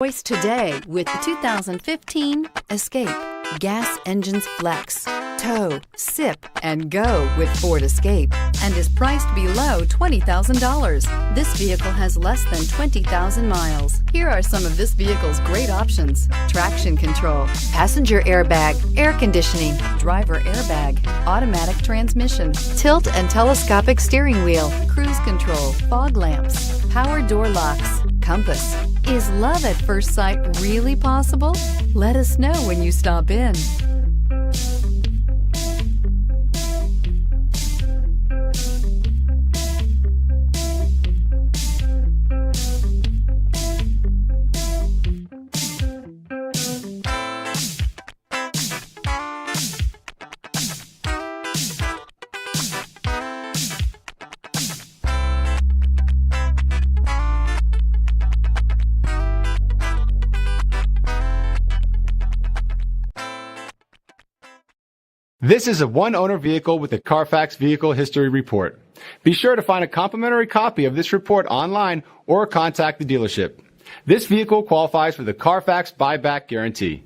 Choice today with the 2015 Escape. Gas engines flex, tow, sip, and go with Ford Escape, and is priced below $20,000. This vehicle has less than 20,000 miles. Here are some of this vehicle's great options: traction control, passenger airbag, air conditioning, driver airbag, automatic transmission, tilt and telescopic steering wheel, cruise control, fog lamps, power door locks, compass. Is love at first sight really possible? Let us know when you stop in. This is a one-owner vehicle with a Carfax Vehicle History Report. Be sure to find a complimentary copy of this report online or contact the dealership. This vehicle qualifies for the Carfax Buyback Guarantee.